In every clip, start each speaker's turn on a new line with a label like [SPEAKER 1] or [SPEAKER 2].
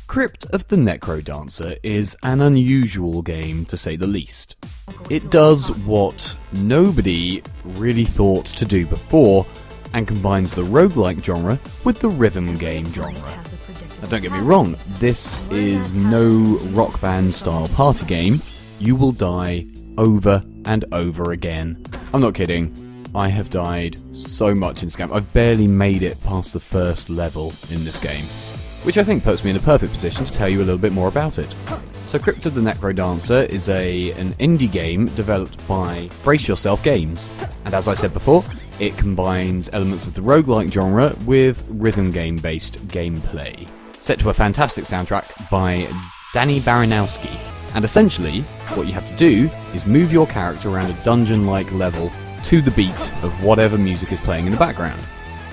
[SPEAKER 1] Crypt of the NecroDancer is an unusual game, to say the least. It does what nobody really thought to do before, and combines the roguelike genre with the rhythm game genre. Now don't get me wrong, this is no rock band style party game. You will die over and over again. I'm not kidding. I have died so much in this game. I've barely made it past the first level in this game, which I think puts me in a perfect position to tell you a little bit more about it. So Crypt of the NecroDancer is an indie game developed by Brace Yourself Games, and as I said before, it combines elements of the roguelike genre with rhythm game based gameplay, set to a fantastic soundtrack by Danny Baranowski. And essentially, what you have to do is move your character around a dungeon-like level to the beat of whatever music is playing in the background.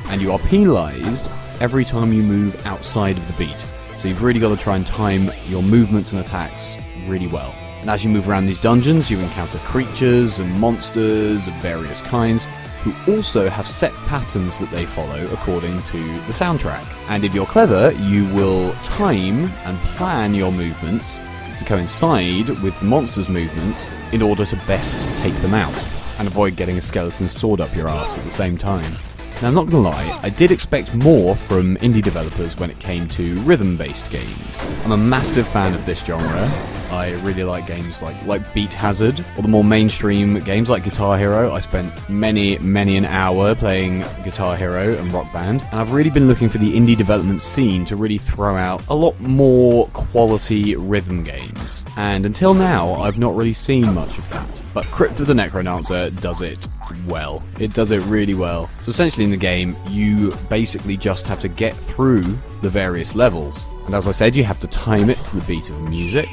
[SPEAKER 1] And you are penalised every time you move outside of the beat. So you've really got to try and time your movements and attacks really well. And as you move around these dungeons, you encounter creatures and monsters of various kinds, who also have set patterns that they follow according to the soundtrack. And if you're clever, you will time and plan your movements to coincide with the monsters' movements in order to best take them out, and avoid getting a skeleton sword up your ass at the same time. Now, I'm not gonna lie, I did expect more from indie developers when it came to rhythm-based games. I'm a massive fan of this genre. I really like games like Beat Hazard, or the more mainstream games like Guitar Hero. I spent many an hour playing Guitar Hero and Rock Band, and I've really been looking for the indie development scene to really throw out a lot more quality rhythm games. And until now, I've not really seen much of that. But Crypt of the NecroDancer does it well. It does it really well. So essentially in the game, you basically just have to get through the various levels. And as I said, you have to time it to the beat of music.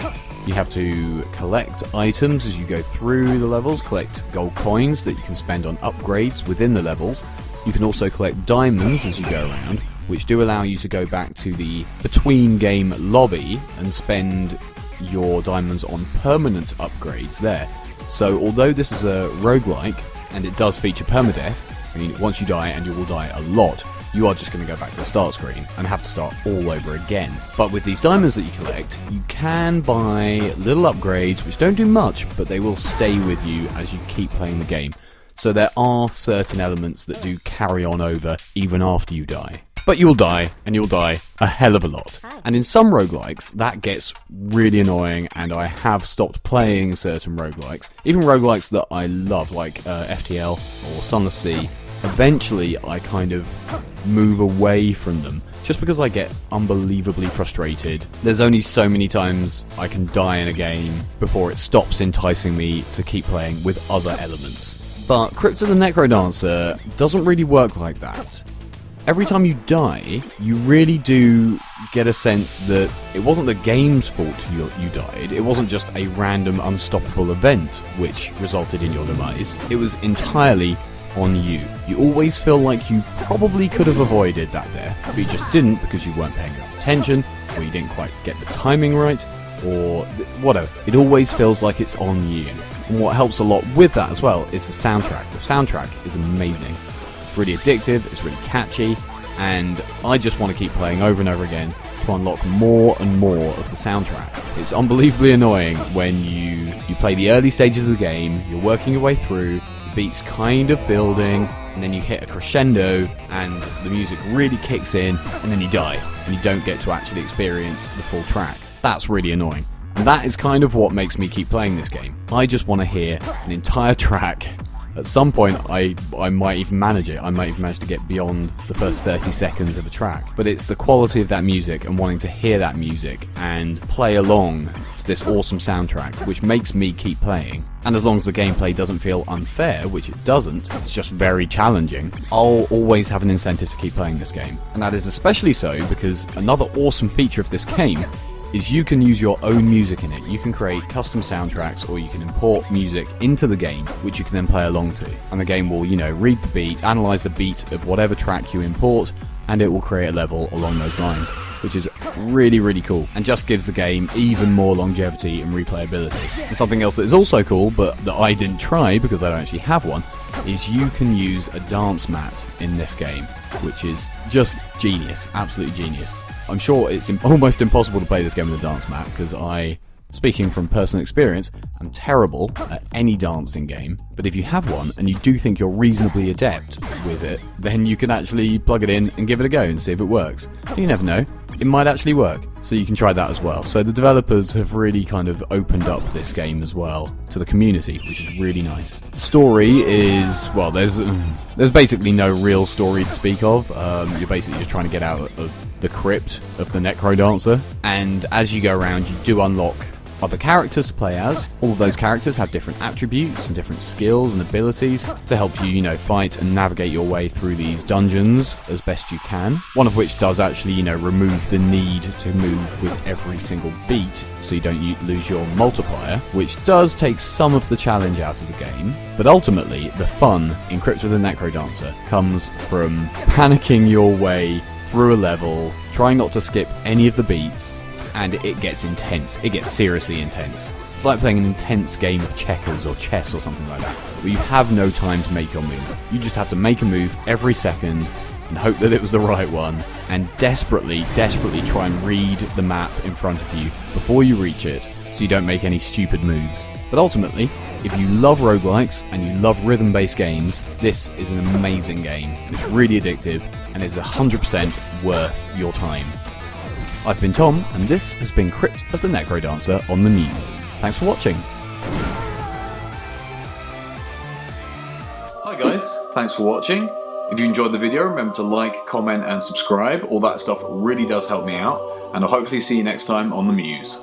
[SPEAKER 1] You have to collect items as you go through the levels, collect gold coins that you can spend on upgrades within the levels. You can also collect diamonds as you go around, which do allow you to go back to the between game lobby and spend your diamonds on permanent upgrades there. So although this is a roguelike, and it does feature permadeath, I mean, once you die, and you will die a lot, you are just going to go back to the start screen and have to start all over again. But with these diamonds that you collect, you can buy little upgrades which don't do much, but they will stay with you as you keep playing the game. So there are certain elements that do carry on over even after you die. But you'll die, and you'll die a hell of a lot. And in some roguelikes, that gets really annoying, and I have stopped playing certain roguelikes. Even roguelikes that I love, like FTL or Sunless Sea, eventually I kind of move away from them, just because I get unbelievably frustrated. There's only so many times I can die in a game before it stops enticing me to keep playing with other elements. But Crypt of the NecroDancer doesn't really work like that. Every time you die, you really do get a sense that it wasn't the game's fault you died. It wasn't just a random unstoppable event which resulted in your demise. It was entirely on you. You always feel like you probably could have avoided that death, but you just didn't because you weren't paying enough attention, or you didn't quite get the timing right, or whatever. It always feels like it's on you. And what helps a lot with that as well is the soundtrack. The soundtrack is amazing. It's really addictive, it's really catchy, and I just want to keep playing over and over again to unlock more and more of the soundtrack. It's unbelievably annoying when you play the early stages of the game, you're working your way through, the beat's kind of building, and then you hit a crescendo and the music really kicks in, and then you die, and you don't get to actually experience the full track. That's really annoying. And that is kind of what makes me keep playing this game. I just want to hear an entire track. At some point, I might even manage it. I might even manage to get beyond the first 30 seconds of a track. But it's the quality of that music and wanting to hear that music and play along to this awesome soundtrack which makes me keep playing. And as long as the gameplay doesn't feel unfair, which it doesn't, it's just very challenging, I'll always have an incentive to keep playing this game. And that is especially so because another awesome feature of this game is you can use your own music in it. You can create custom soundtracks, or you can import music into the game, which you can then play along to. And the game will, read the beat, analyze the beat of whatever track you import, and it will create a level along those lines, which is really, really cool, and just gives the game even more longevity and replayability. And something else that is also cool, but that I didn't try because I don't actually have one, is you can use a dance mat in this game, which is just genius, absolutely genius. I'm sure it's almost impossible to play this game with a dance mat, because speaking from personal experience, I'm terrible at any dancing game, but if you have one and you do think you're reasonably adept with it, then you can actually plug it in and give it a go and see if it works. You never know, it might actually work, so you can try that as well. So the developers have really kind of opened up this game as well to the community, which is really nice. The story is, well, there's basically no real story to speak of. You're basically just trying to get out of the crypt of the NecroDancer, and as you go around you do unlock other characters to play as. All of those characters have different attributes and different skills and abilities to help you, fight and navigate your way through these dungeons as best you can. One of which does actually, remove the need to move with every single beat, so you don't lose your multiplier, which does take some of the challenge out of the game. But ultimately, the fun in Crypt of the NecroDancer comes from panicking your way through a level, trying not to skip any of the beats, and it gets intense. It gets seriously intense. It's like playing an intense game of checkers or chess or something like that, where you have no time to make your move. You just have to make a move every second and hope that it was the right one, and desperately try and read the map in front of you before you reach it, so you don't make any stupid moves. But ultimately, if you love roguelikes and you love rhythm-based games, this is an amazing game. It's really addictive, and it's 100% worth your time. I've been Tom, and this has been Crypt of the NecroDancer on the Mews. Thanks for watching. Hi guys, thanks for watching. If you enjoyed the video, remember to like, comment and subscribe. All that stuff really does help me out, and I'll hopefully see you next time on the Mews.